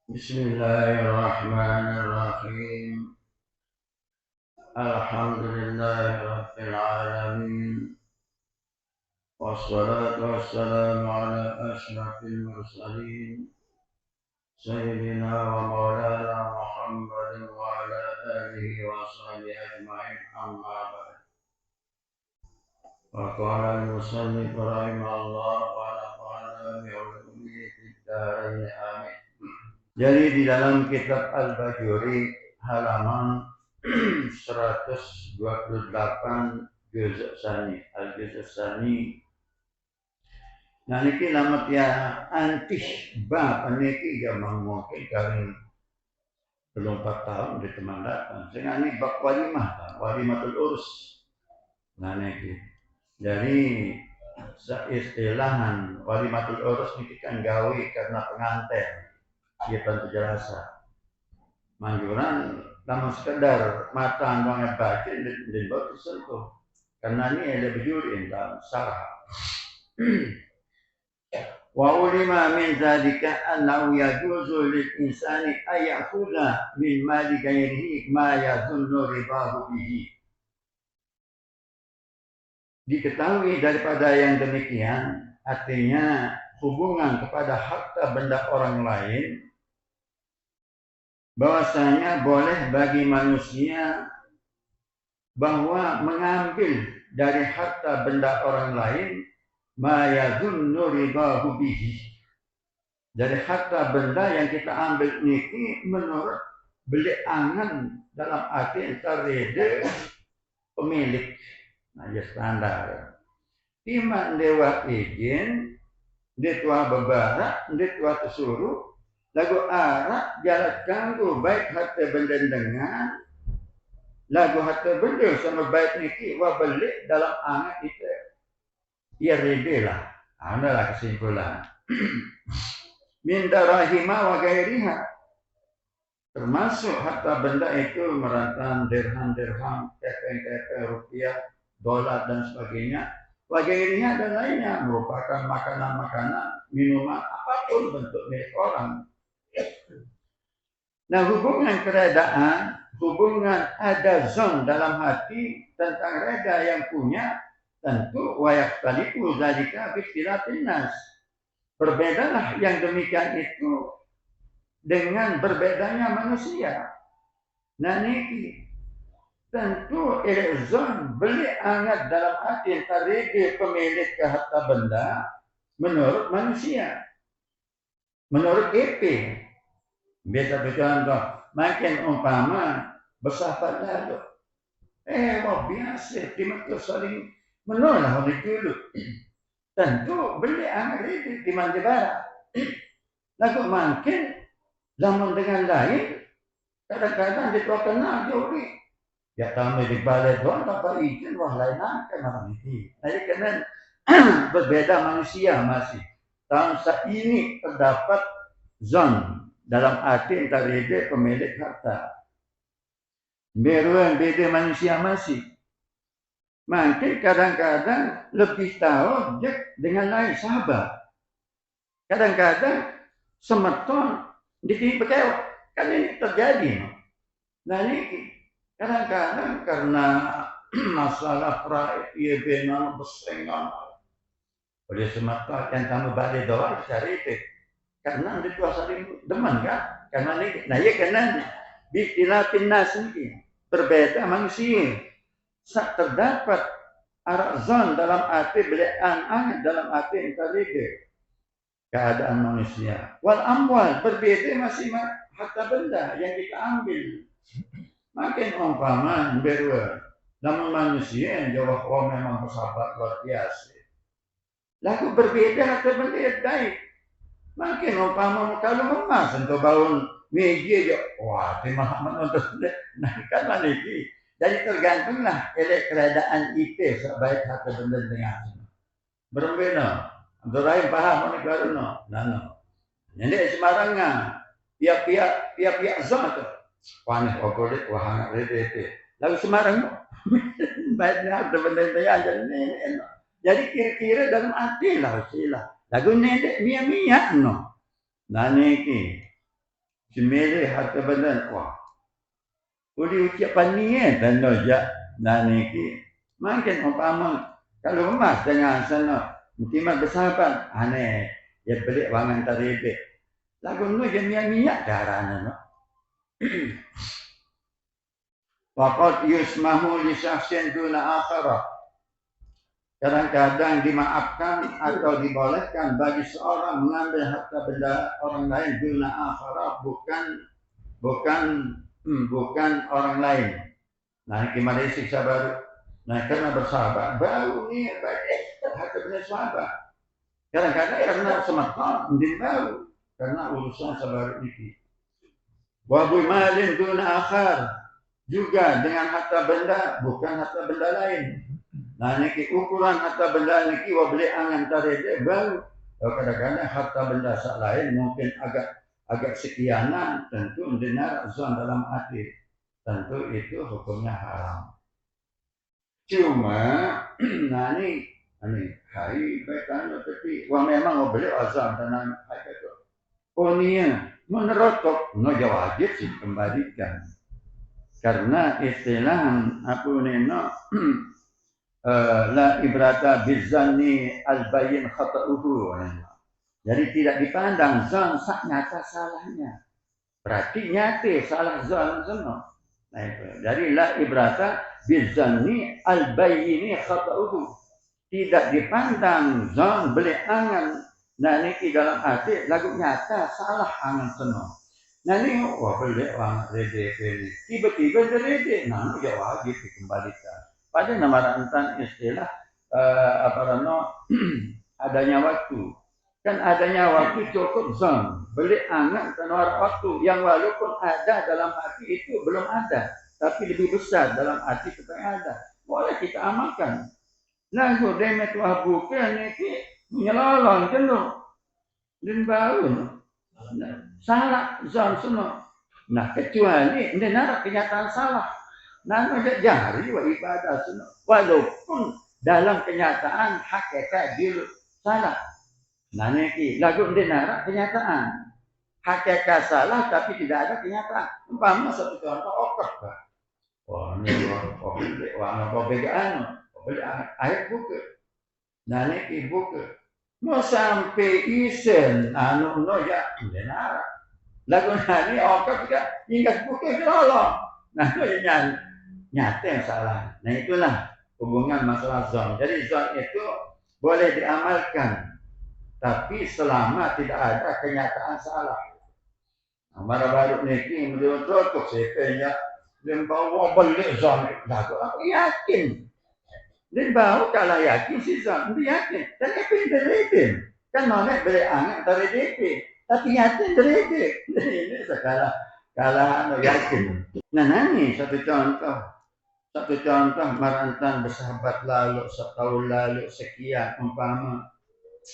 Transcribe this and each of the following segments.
Bismillahirrahmanirrahim. Alhamdulillahirabbil alamin. Wassalatu wassalamu ala asyrafil mursalin sayyidina wa maulana Muhammadin wa ala alihi wa sahbihi ajma'in, amma ba'd. Wa qala al-musannif rahimahullah wa nafa'ana bi ulumihi fid dharain amin. Jadi di dalam kitab Al-Bajuri halaman 128 juz tsani, al-juz tsani. Nah niki lamat ya antih bab niki gamang mungkin kali belum 4 tahun di teman datang. Sing ini bab walimah, walimatul urus. Nah niki. Jadi istilahan walimatul urus niki kan gawe karena pengantin. Dia tentu jasa. Manjuran namun sekedar mata anggungnya batin dan baru tersentuh. Karena ini ada berjuri dalam syarah. Wa ulima min zalika annahu yajuzu lil insani ayakhudha min mali ghairihi ma yadhunnu ribahu bihi. Diketahui daripada yang demikian, artinya hubungan kepada harta benda orang lain, bahwasanya boleh bagi manusia bahwa mengambil dari harta benda orang lain ma yadhunnu ribahu bihi, dari harta benda yang kita ambil niki menurut beli angan dalam arti tarede pemilik. Nah ya standar timak dewa izin detua bebarak detua tersuruh lagu arak jalan ganggu baik harta benda dengan lagu harta benda sama baik niki wa beli dalam angan itu ya rebelah. Adalah kesimpulan min darahima wa gairiha, termasuk harta benda itu merantan dirham, kepeng, rupiah, dolar dan sebagainya. Wa gairiha dan lainnya merupakan makanan-makanan, minuman, apapun bentuk milik orang. Nah hubungan keredaan, hubungan ada zon dalam hati tentang reda yang punya, tentu wayak taliku zalika bikhtilafin nas. Berbedalah yang demikian itu dengan berbedanya manusia. Nah niki tentu ilzon beli angat dalam arti tarige pemilik ke harta benda menurut manusia, menurut EP. Biasa contoh, makin umpama bersahabat lalu. Wah biasa, timak tu saling menolak oleh dulu. Tentu beli anak itu di mandi barat. Lalu makin zaman dengan lain, kadang-kadang dia kenal jauh. Ya kami di balai doang tanpa izin, wah lain akan orang ini. Jadi karena berbeda manusia masih. Tahun ini terdapat zon dalam arti taride pemilik harta. Beruang beda manusia masih. Makin kadang-kadang lebih tahu dengan lain sahabat. Kadang-kadang semeton ditipu-tipu. Kan ini terjadi. Nah ini kadang-kadang karena masalah pride, ia benar bersengang. Oleh semata yang kamu balik doang cari itu. Karena itu saling deman kan? Karena ini, nah ya karena bikhtilafin nas ini berbeda manusia. Terdapat arazon dalam arti belian dalam arti intelligent keadaan manusia. Wal amwal berbeda masih harta benda yang kita ambil. Makin umpama berdua namun manusia yang jawab memang bersahabat luar biasa. Lalu berbeda harta benda yang baik. Makin umpama kalau emas untuk bangun meja je, wah terima kasih nah kan lagi. Jadi tergantunglah keadaan itu sebaik harta benda dengan berbeda. Dorain paham mana karuno, nano. Jadi semarangnya pihak zon tu. Panas okolit wahana rete. Lalu semarang baiknya harta benda aja ni. Jadi kira-kira dalam arti lah sila. Lagu ni mia no. Nah niki Cemele harta benda wah. Uli ucapan ni dan nojak dan niki makin umpama kalau emas dengan sana mungkin bersahabat aneh ya beli wangan taribik lagu nu je minyak darahnya no. Waqad yusmahu li syakhsin duna akhirah. Kadang-kadang dimaafkan atau dibolehkan bagi seorang mengambil harta benda orang lain duna akhirah bukan orang lain. Nah, gimana siksa baru? Nah, karena bersahabat baru ni baik harta benda sahabat. Kadang-kadang karena semata mending baru karena urusan sahabat ini. Wa bu malin duna akhar juga dengan harta benda bukan harta benda lain. Nah, niki ukuran harta benda niki wa beli angan tarede baru. Kadang-kadang harta benda sak lain mungkin agak sekianan tentu mendengar zon dalam hati. Tentu itu hukumnya haram. Cuma, nah ini hari baikkan tapi wah memang mau beli azam tanam hai itu. Oh nia, menerotok, no wajib sih kembalikan. Karena istilah apa neno la ibrata bizanni al-bayyin khata'uhu. Jadi tidak dipandang zon sak nyata salahnya. Berarti nyata salah zon semua. Nah itu. Jadi la ibrata bizanni al-bayyini khata'uhu. Tidak dipandang zon beli angan. Nah ini dalam hati lagu nyata salah angan semua. Nah ini wah beli angan rede ini. Tiba-tiba rede. Nah itu wajib dikembalikan. Pada nama rantan istilah adanya waktu. Kan adanya waktu cukup zon. Beli angan tanpa waktu yang walaupun ada dalam hati itu belum ada. Tapi lebih besar dalam hati kita ada. Boleh kita amalkan. Nah, demet wah bukan ini menyelolong kan lo. Dan baru. Salah zon semua. Nah, kecuali ini narak kenyataan salah. Nah, ada jari wa ibadah semua. Walaupun dalam kenyataan hakikat dia salah. Nah, ini lagu dengar kenyataan. Hakikat salah tapi tidak ada kenyataan. Umpama satu contoh okok. Wah, ini wah begaan, air buka. Nah, ini buka. Mau sampai isen anu no ya dengar. Lagu ini okok juga hingga buka kelolong. Nah, itu nyata yang salah. Nah, itulah hubungan masalah zon. Jadi zon itu boleh diamalkan. Tapi selama tidak ada kenyataan salah. Nah, baru niki menurut untuk CP-nya dan bawa beli zon. Aku yakin. Dan bawa kalau yakin si zon, dia yakin. Dan itu interedin. Kan nonek beli angan dari DP. Tapi yakin interedin. Ini sekala yakin. Nah, ini satu contoh marantan bersahabat lalu setahun lalu sekian umpama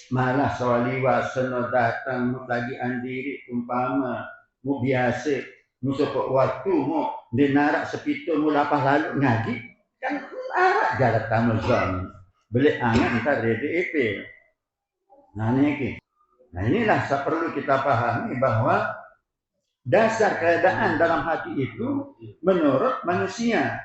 malah sawaliwa seno datang mu lagi andiri umpama mu biasa mu sopok waktu mu dinarak sepito mu lapah lalu ngaji kan arak jalan tamu zon beli angan entar DDP. Nah inilah perlu kita pahami bahwa dasar keadaan dalam hati itu menurut manusia,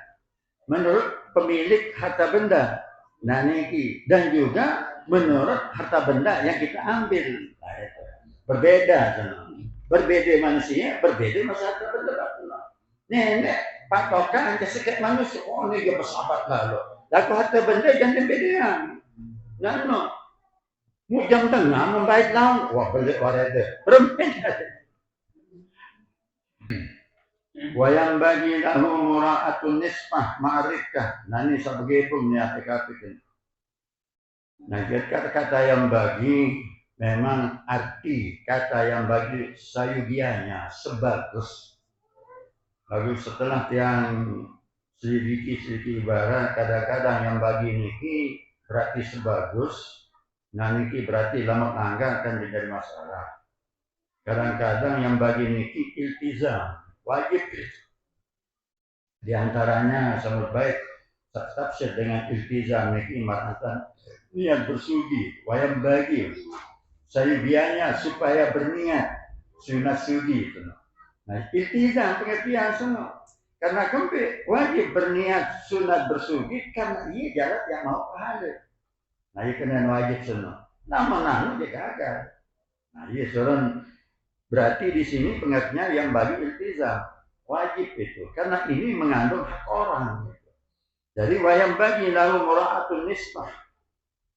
menurut pemilik harta benda. Nah niki dan juga menurut harta benda yang kita ambil. Berbeda manusia, berbeda masa harta benda. Nenek patokan kesekek manusia. Oh ini dia bersahabat lalu. Lalu harta benda jangan berbeda. Nah mujang tengah membaik lawan. Wah beli warede. Berbeda. Wayang bagi lahu mura'atun nisbah ma'rifkah. Nah ini sebagai pun ya PKP. Nah kata yang bagi memang arti kata yang bagi sayugianya sebagus. Lalu setelah yang sedikit ibarat kadang-kadang yang bagi niki berarti sebagus. Nah niki berarti lama angka akan menjadi masalah. Kadang-kadang yang bagi niki iltizam wajib. Di antaranya sangat baik tafsir dengan iltizam niki maratan niat bersudi wayang bagi sayugianya supaya berniat sunat sudi itu. Nah, iltizam pengertian semua. Karena kempe wajib berniat sunat bersugi karena ia jalan yang mau pahala. Nah, ia kena wajib semua. Nama dia gagal. Nah, ia seorang berarti di sini pengertiannya yang bagi iltizam wajib itu karena ini mengandung hak orang. Jadi wayang bagi lahu mura'atun nisbah.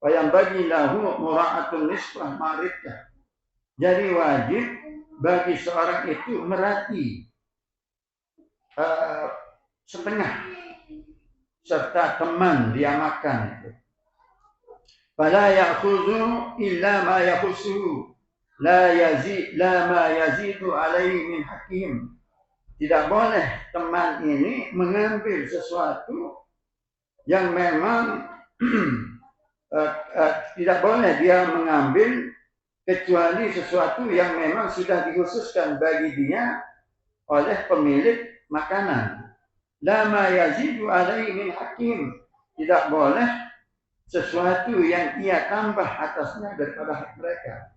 Wayang bagi lahu mura'atun nisbah mariddah. Jadi wajib bagi seorang itu merati setengah serta teman dia makan itu. Fala ya'khudhu illa ma yakhussuhu la ma yazidu alaihi min haqqihim. Tidak boleh teman ini mengambil sesuatu yang memang tidak boleh dia mengambil kecuali sesuatu yang memang sudah dikhususkan bagi dia oleh pemilik makanan. La ma yazidu alaihi min haqqihim. Tidak boleh sesuatu yang ia tambah atasnya daripada hak mereka.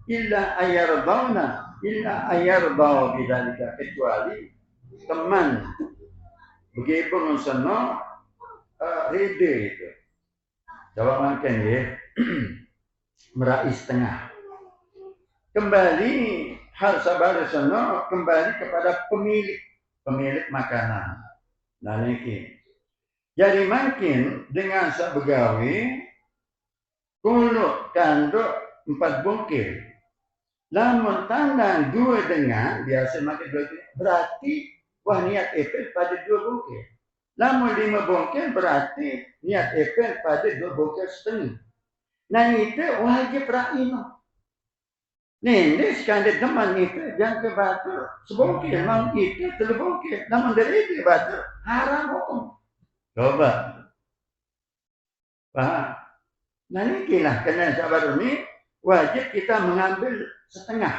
Illa ayardau bidzalika, kecuali teman begitu sono rede itu. Jawab makan ya. Merai setengah. Kembali hal sabar sono kembali kepada pemilik makanan. Nah ini. Jadi makin dengan sabegawi kulo kanduk 4 bungkil. Lamun tandang 2 dengan biasa makin 2 berarti wah niat epel pada 2 bungkil. Lamun 5 bungkil berarti niat epel pada 2 bungkil setengah. Nah itu wajib ra'ino. Ini sekandar teman itu jangan ke batu sebungkil, mang itu 3 bungkil. Namun dari itu batu haram hukum. Coba. Paham? Nah inilah karena sahabat ini wajib kita mengambil setengah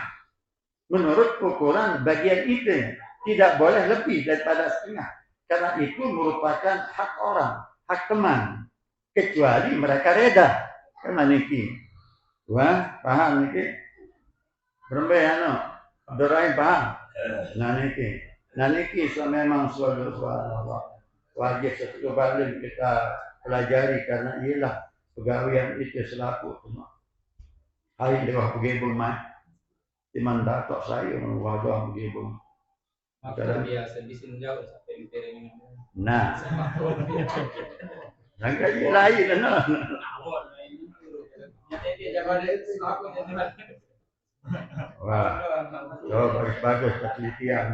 menurut ukuran bagian itu. Tidak boleh lebih daripada setengah. Karena itu merupakan hak orang, hak teman. Kecuali mereka reda. Karena niki. Wah, paham niki? Berembe ano? Dorai paham? Nah niki memang suatu wajib satu balik kita pelajari karena ialah pegawaian itu selaku semua. Hai dewa pegibung mah, timan datok saya menwadah pegibung. Maka biasa di sini jauh sampai di Nah, rangka lain no. Wah, bagus penelitian.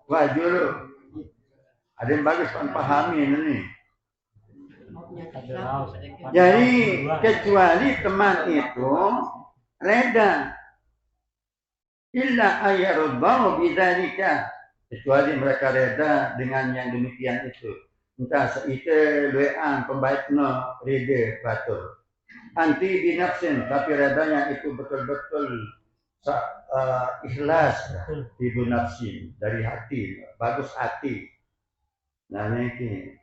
Wah dulu ada yang bagus kan pahami ini. Jadi kecuali teman itu reda illa ayardau bidzalika, kecuali mereka reda dengan yang demikian itu. Entah itu lean pembaikno reda batur. Anti binafsin tapi redanya itu betul-betul ikhlas ibu nafsin dari hati, bagus hati. Nah ini,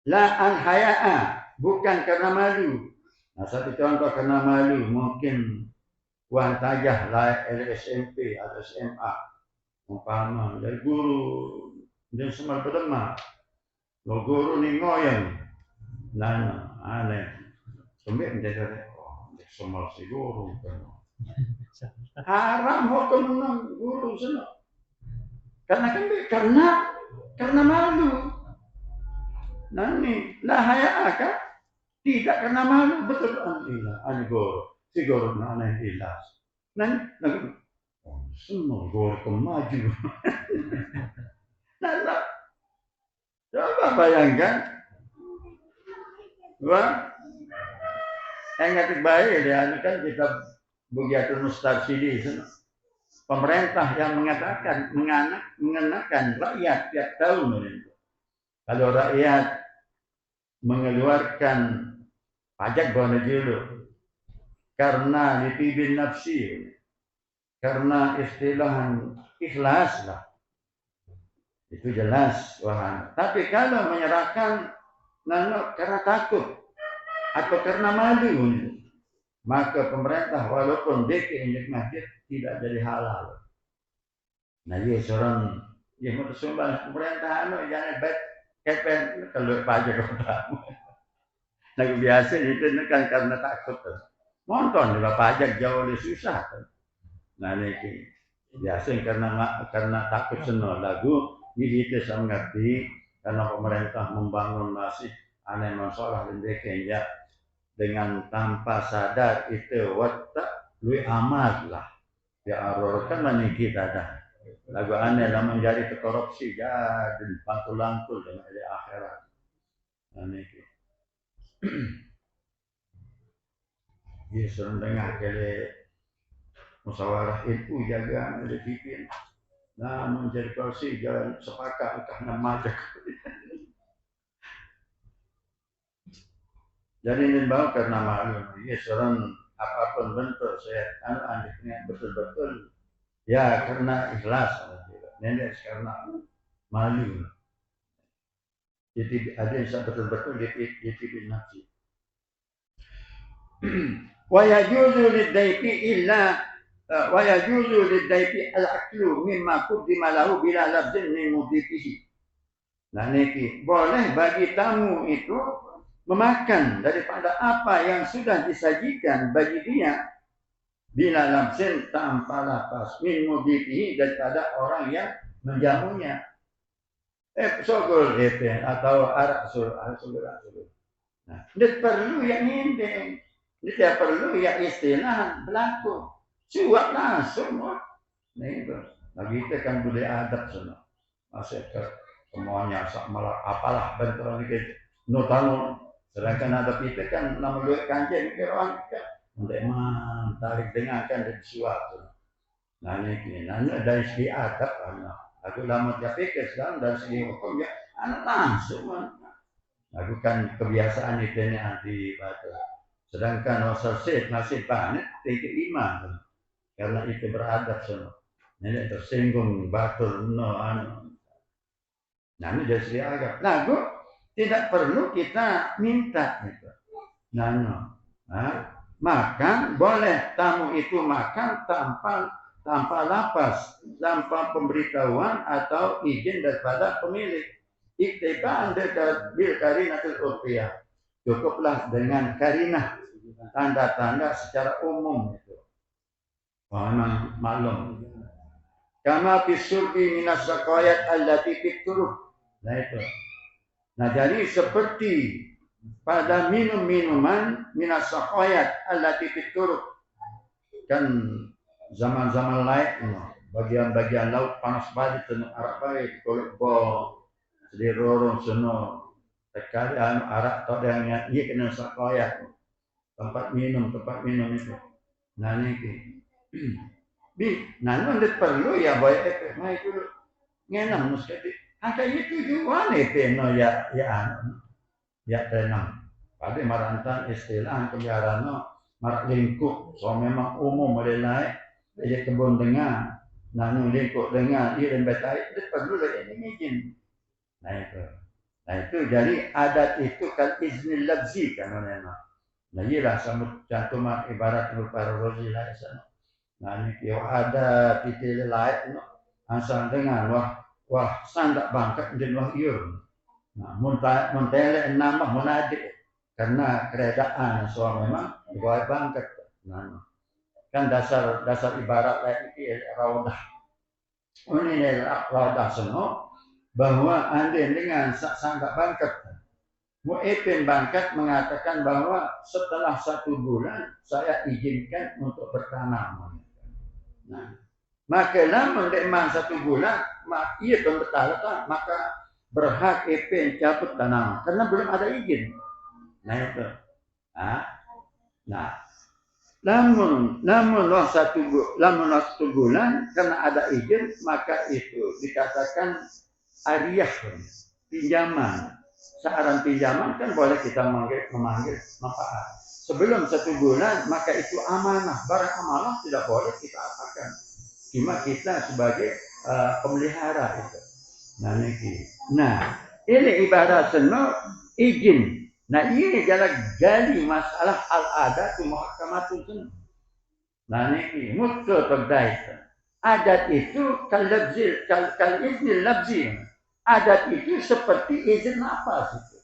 la an haya'a, bukan karena malu. Nah satu contoh karena malu mungkin uang tajah lah SMP atau SMA, umpama dari guru dia semar berdemak, lo guru ni ngoyang, nah aneh, sembek menjadi semar si guru kan. Haram hukum guru sana. Karena malu. Nani lah hayaka tidak karena malu betul ani guru. Si guru nana hilas. Nani semua guru kemaju. Nana coba bayangkan. Wah, ingat baik ya, kan kita Bugiatul Mustarsyidi pemerintah yang mengatakan mengenakan rakyat tiap tahun itu. Kalau rakyat mengeluarkan pajak boleh dulu karena ditibin nafsi, karena istilah ikhlas lah. Itu jelas wahana. Tapi kalau menyerahkan karena takut atau karena malu, maka pemerintah walaupun DP induk masjid tidak jadi halal. Nah, dia seorang dia mau sumbang pemerintah jangan baik kepen kalau pajak kamu. Nah, biasa itu kan karena takut. Nonton juga pajak jauh lebih susah. Nah, ini biasa karena takut seno lagu ini itu saya mengerti karena pemerintah membangun masih aneh masalah dan ya dengan tanpa sadar itu watak lui amat lah ya aror kan kita dah lagu aneh lah menjadi korupsi jadi pantul-lantul dengan di akhirat aneh Yesus dengar kali musyawarah itu jaga ada pimpin nah menjadi kursi jalan sepakat karena majak jadi ini bau karena malu ya seorang apapun bentuk saya anaknya betul-betul ya karena ikhlas nenek karena malu jadi ada yang betul-betul di nafsi wa yajuzu lidayfi illa wa yajuzu lidayfi al-aklu mimma qaddima lahu bila labdin min mudhifihi. Nah niki boleh bagi tamu itu memakan daripada apa yang sudah disajikan bagi dia bila labdin tanpa lapas min mudhifihi daripada orang yang menjamunya. Sogol itu atau arak sogol. Nah, tidak perlu yang ini. Tidak perlu ya istilah berlaku. Suap langsung. Nah itu. Nah kita kan budaya adat sana. Masih ke semuanya malah apalah benturan kita notano. Sedangkan adat kita kan nama duit kanjeng ke orang untuk tarik dengarkan dari suatu. Nah ini dari segi adat anak. Aku lama dia pikir sekarang dari segi hukum ya anak langsung. Aku kan kebiasaan itu ini anti batu. Sedangkan wasal syed masih banyak tinggi iman. Karena itu beradab semua. Ini tersinggung batul no anu. Nah ini dari segi agak. Nah gue tidak perlu kita minta itu. Nah, makan boleh tamu itu makan tanpa lapas, tanpa pemberitahuan atau izin daripada pemilik. Iktibaan bil karinatul urfiyah. Cukuplah dengan karinah, tanda-tanda secara umum itu. Memang malum. Kama bisurbi minas saqayat allati fituruk. Nah itu. Nah jadi seperti pada minuman minas saqayat allati fituruk. Kan zaman-zaman lain bagian-bagian laut panas banget tenung Arab baik kalau bol di rorong seno sekali arak atau yang iya kena sakoyak tempat minum itu nah ini nah ini perlu ya boy nah itu ngenam mesti ada itu juga nih no ya tenang pada marantan istilah peliharaan marak lingkup so memang umum mulai jadi kebun dengan nanu lingkup dengan irin betai itu perlu ini izin nah itu jadi adat itu kan iznil labzi kan namanya nah iyalah sama cantum ibarat berupa rozi lah nah ini kio ada titik lain asal dengan wah sandak bangkat dan wah iur nah muntele nambah menadik karena keredaan soal memang buat bangkat nah kan dasar ibarat lagi raudah ini raudah semua bahwa anda dengan sangat bangkat Mu'ibin bangkat mengatakan bahwa setelah 1 bulan saya izinkan untuk bertanam. Nah, maka lama memang 1 bulan ia pembetalatan maka berhak Ipin cabut tanaman karena belum ada izin. Nah itu. Nah, namun 1 bulan karena ada izin maka itu dikatakan ariyah pinjaman. Searang pinjaman kan boleh kita memanggil manfaat. Sebelum 1 bulan maka itu amanah. Barang amanah tidak boleh kita apakan. Cuma kita sebagai pemelihara itu. Nah, ini ibarat seno izin. Nah, ini jalan gali masalah al-adat muhakamatun seno. Nah, ini muncul terkait. Adat itu kal iznil labzi. Adat itu seperti izin nafas itu.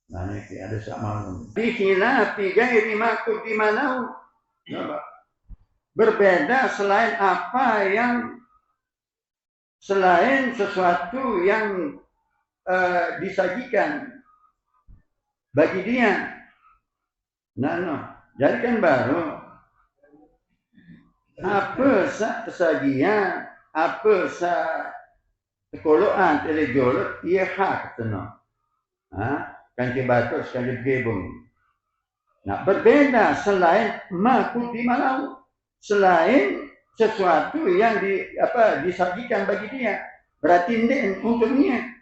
Nah, ini ada sama. Bikhilafi gairi ma quddimalahu. Berbeda selain apa yang selain sesuatu yang disajikan bagi dia. Jadi kan baru apa sajian, apa sekoloan telejolot ia hak tenang. Kan batuk sekali gebung. Nah, berbeda selain makut di malam, selain sesuatu yang disajikan bagi dia, berarti ini untuknya.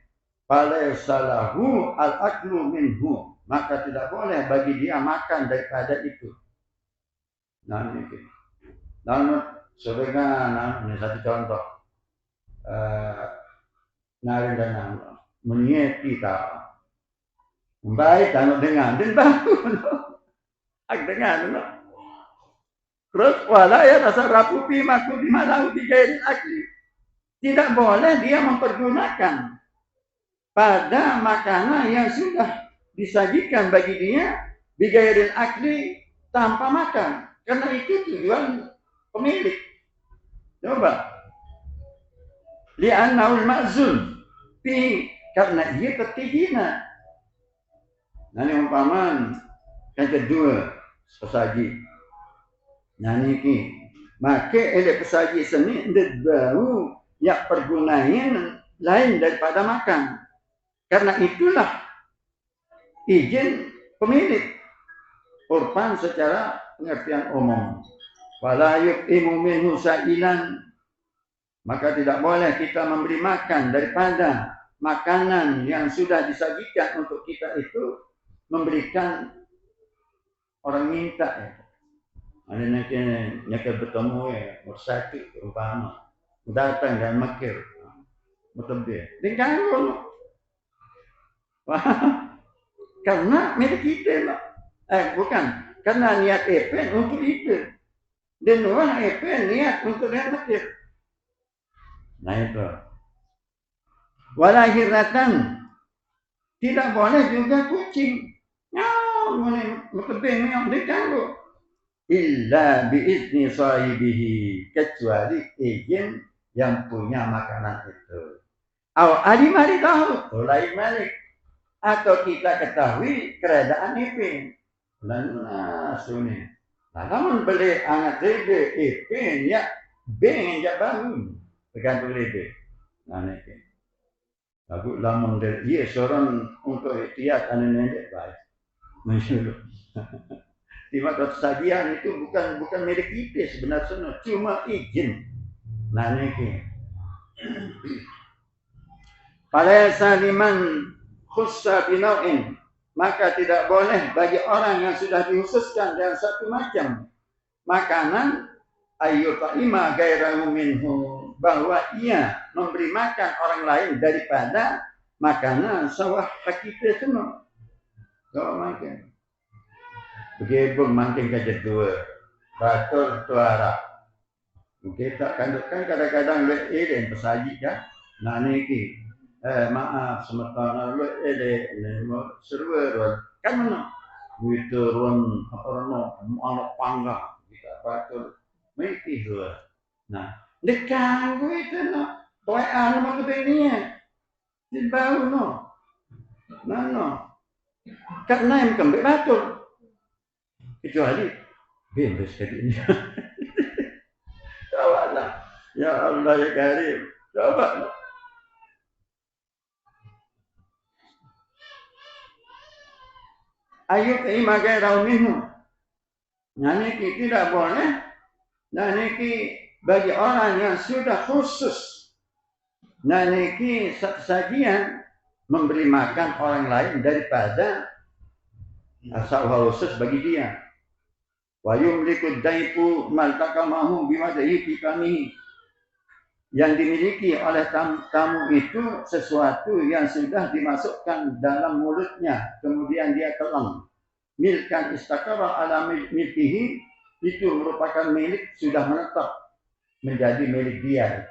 Falaisalahu al-aklu minhu, maka tidak boleh bagi dia makan daripada itu. Nah, ini. Namun sebenarnya ini satu contoh. Nari dan menyeti tak. Baik tanu dengan dan bangun. Ak dengan. Terus wala ya rasa rapupi maku di malau di gairil akli. Tidak boleh dia mempergunakan pada makanan yang sudah disajikan bagi dia di gairil akli tanpa makan. Karena itu tujuan pemilik. Coba. Li'annaul ma'zul fi karena ia tertihina. Nah, ini umpaman yang kedua pesaji. Nah, ini maka elek pesaji seni ndak bau yang pergunain lain daripada makan. Karena itulah izin pemilik urpan secara pengertian umum. Wala yuqimu minhu sa'ilan, maka tidak boleh kita memberi makan daripada makanan yang sudah disajikan untuk kita itu memberikan orang minta ya. Ada nak bertemu ya, bersatu umpama datang dan makir betul dia dengan karena milik kita lah. Bukan karena niat epen untuk itu dan orang epen niat untuk yang makir. Nah itu walahiratan tidak boleh juga kucing. Lebih yang diganggu illa biizni sahibihi, kecuali izin yang punya makanan itu. Alimari tahu, mulai malik atau kita ketahui keadaan ipin. Nah, sunni. Nah, namun beli angat lebe ipin ya beng yang bangun tergantung lebe. Nah, ini. Aku lamun dari iya seorang untuk ikhtiar anu nendek baik. Masyaallah. Tiba sajian itu bukan milik kita sebenarnya, cuma izin. Nah, ini. Falaysa liman khussa binau'in, maka tidak boleh bagi orang yang sudah dikhususkan dengan satu macam makanan ayyuta'ima gairahu minhu, bahwa ia memberi makan orang lain daripada makanan sawah kita semua. Kalau makan begitu makin kajet dua batul tuara kita kan kadang-kadang ini pesaji kan. Nah niki maaf sementara lu server kan mana itu ruang apa anak pangga kita batul niki dua. Nah dekat itu no toy anu mah kedenya di bau no karena yang kembali batul kecuali bebas tadinya. Coba ya Allah ya Karim, coba. Ayat ini magai raumihu. Nah ini tidak boleh. Nah ini bagi orang yang sudah khusus. Nah ini sajian memberi makan orang lain daripada asal khusus bagi dia. Wa yumliku daifu maltakamahu bimadaihi kami. yang dimiliki oleh tamu itu sesuatu yang sudah dimasukkan dalam mulutnya, kemudian dia telan. Milkan istakara ala milkihi, itu merupakan milik sudah menetap menjadi milik dia.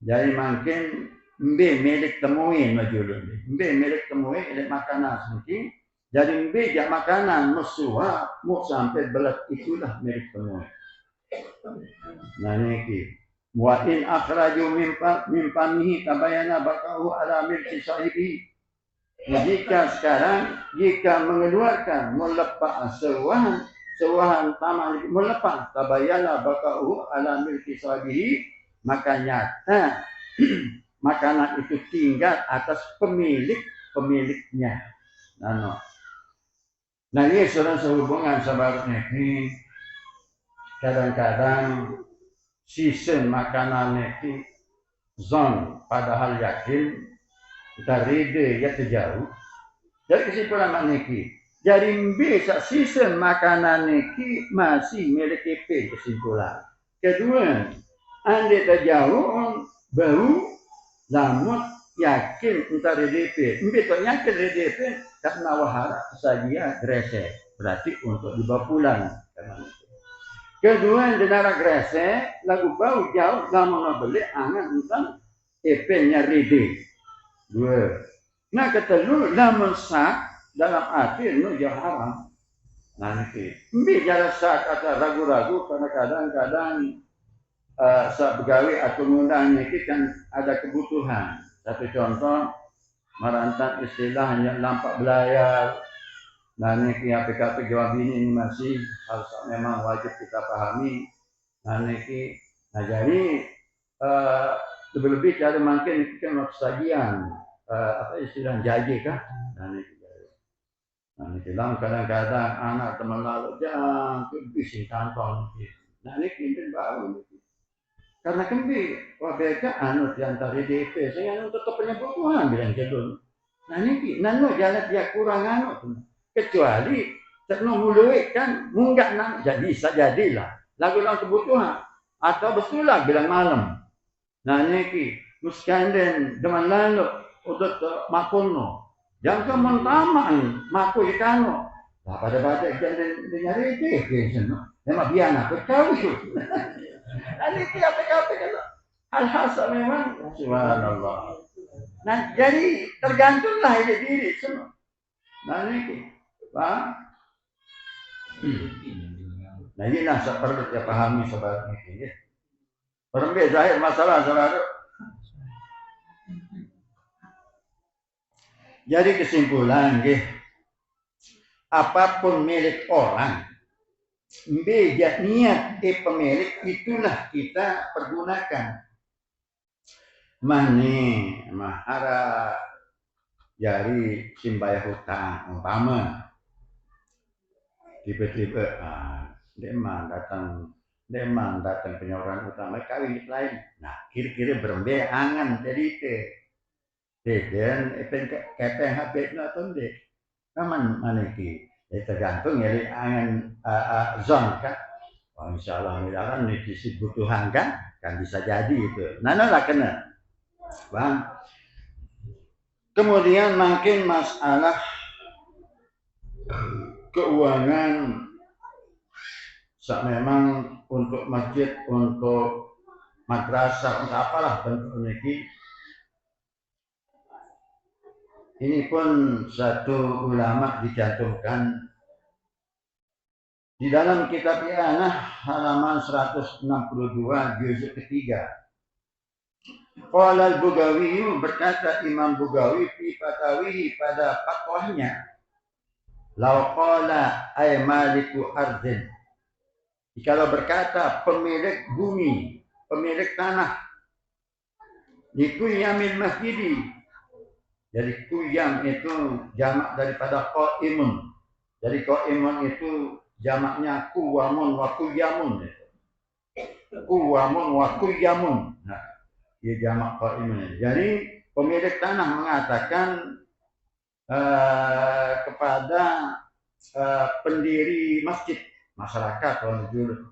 Jadi makin mbe milik temuin majulun, mbe milik temuin ini makanan mungkin. Jadi mbe jak makanan musuha mu sampai belat itulah milik temuin. Nah ini wa in akhraju min famihi tabayana baqahu ala milki sahibi. Jika mengeluarkan melepas sewahan taman melepas tabayana baqahu ala milki sahibi, maka nyata makanan itu tinggal atas pemiliknya. Nah ini sudah sehubungan sebenarnya ini kadang-kadang season makanan itu zon padahal yakin kita ride ya terjauh. Jadi kesimpulan makniki. Jadi bisa season makanan ini masih milik EP kesimpulan. Kedua, anda terjauh baru namun yakin entah RDP. Mbak yakin RDP karena wahara saja grese. Berarti untuk dibawa pulang. Kedua, denara grese lagu bau jauh lama beli angan entah EP-nya RD. Dua. Nah ketelu namun sak dalam arti nu jauh haram. Nanti mbak jalan sak kata ragu-ragu karena kadang-kadang saat pegawai atau ngundang ini kan ada kebutuhan. Satu contoh merantau istilahnya lampak belayar. Nah ini PKP jawab ini masih harus memang wajib kita pahami. Nah ini jadi lebih-lebih cara mungkin kita mau sajian apa istilah jaji kah? Nah ini bilang kadang-kadang anak teman lalu jangan bising kantong. Nah ini kita baru. Karena kembi, wabeka anu diantara DP, saya anu tetap penyebutan bilang jadul. Nah ini, nano jalan dia kurang anu, kecuali terno mulai kan munggah nang jadi sajadilah. Lagu lang kebutuhan atau betulah bilang malam. Nah ini, muskanden deman lalu udut makuno, jangan montaman maku ikano. Lah pada jangan nyari DP, memang biana berkau itu. Nanti PKP kalau hal-hal memang subhanallah. Nah jadi tergantunglah ini diri semua. Nah ini Pak. Nah ini lah perlu kita pahami sobat ini. Perempuan zahir masalah saudara. Jadi kesimpulan apapun milik orang, beda niat pemilik itulah kita pergunakan. Mani mahara jari simbaya hutang umpama tiba-tiba demang datang penyaluran utama kawin lain. Nah kira-kira berembe angan jadi dan kepeng HP atau dek kaman maniki. Tergantung ya angan zon kan. Oh, insya Allah misalkan dibutuhan kan bisa jadi itu. Nah lah kena, bang. Kemudian makin masalah keuangan, memang untuk masjid, untuk madrasah, untuk apalah bentuk ini. Ini pun satu ulama dicantumkan di dalam kitab I'anah halaman 162 juz ketiga. Qala al-Bugawi, berkata Imam Bugawi fi fatawihi pada fatwahnya, law qala ay maliku ardin, jikalau berkata pemilik bumi, pemilik tanah, likuyamil masjidi. Jadi kuyam itu jamak daripada qaimun. Jadi qaimun itu jamaknya kuwamun wa kuyamun. Kuwamun wa kuyamun. Nah, dia jamak qaimun. Jadi pemilik tanah mengatakan kepada pendiri masjid, masyarakat orang dulu,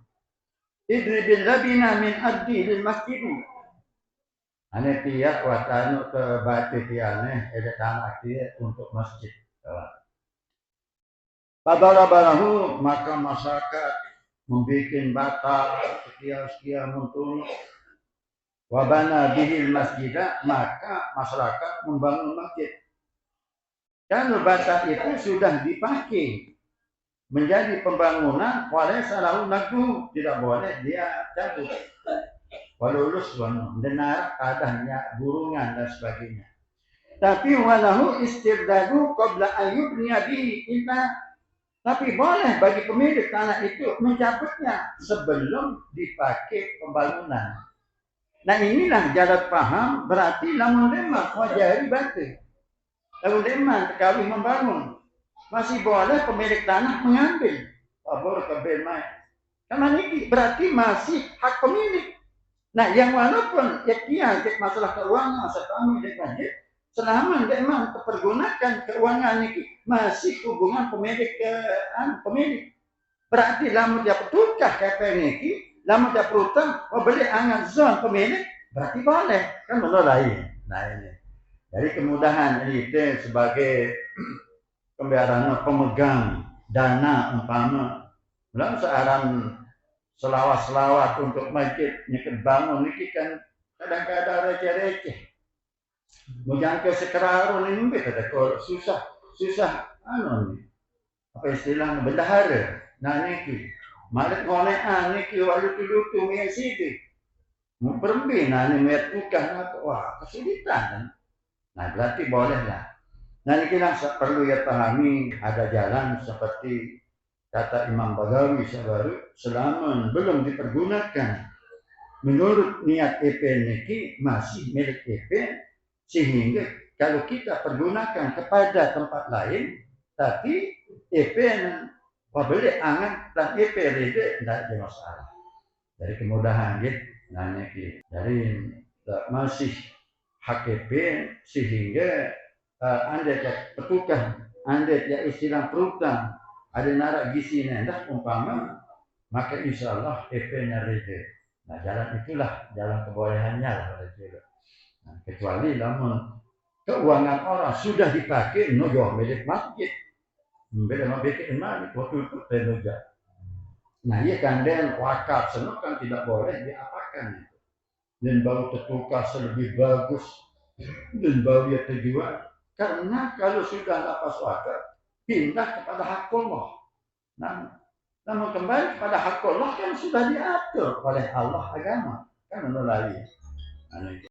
idribil labina min ardi lil masjid. Ane tiap watanu ke batu tiane ada tanah dia untuk masjid. Padahal maka masyarakat membuat bata sekian untuk wabana bihil masjidah, maka masyarakat membangun masjid. Kalau bata itu sudah dipakai menjadi pembangunan, oleh salahu nagu, tidak boleh dia cabut. Walulus mendengar adanya burungan dan sebagainya. Tapi walahu istirdadu qabla ayyubniya bihi inna. Tapi boleh bagi pemilik tanah itu mencabutnya sebelum dipakai pembangunan. Nah inilah jalan paham berarti lamun lemah wajari batu. Lamun lemah kali membangun masih boleh pemilik tanah mengambil. Pabor kabel mai. Karena ini berarti masih hak pemilik. Nah yang walaupun ya masalah keuangan sekami wajib selama memang terpergunakan keuangan ini masih hubungan pemilik ke pemilik. Berarti lamun dia petukah KPN ini, lamun dia perutang membeli angan zon pemilik, berarti boleh kan benar lain. Nah ini dari kemudahan itu sebagai pembiaran pemegang dana umpama dalam searan selawat untuk masjid nyeket bangun ini kan kadang-kadang receh-receh. Mujangke sekarang ini ada susah apa istilahnya bendahara nah niki malik ngonean niki walu tudutu miasidi memperbi nah ini miat bukan wah kesulitan kan nah berarti boleh lah nah niki lah perlu ya pahami ada jalan seperti kata Imam Bagawi sabaru selama belum dipergunakan menurut niat EP niki masih milik EP sehingga kalau kita pergunakan kepada tempat lain, tapi EP apabila angan dan EP rede tidak ada masalah. Dari kemudahan gitu, nanya gitu. Dari masih hak EP sehingga anda petukah, anda ya istilah perutang, ada narak gisi nendah umpama, maka insya Allah EP-nya rede. Nah jalan itulah jalan kebolehannya lah. Nah, kecuali namun keuangan orang sudah dipakai nojo milik masjid beda bikin malik waktu itu noja nah iya kan dan wakaf senuk kan tidak boleh diapakan dan baru tertukar lebih bagus dan baru dia terjual karena kalau sudah lapas wakaf pindah kepada hak Allah nah namun kembali kepada hak Allah kan sudah diatur oleh Allah agama kan menulari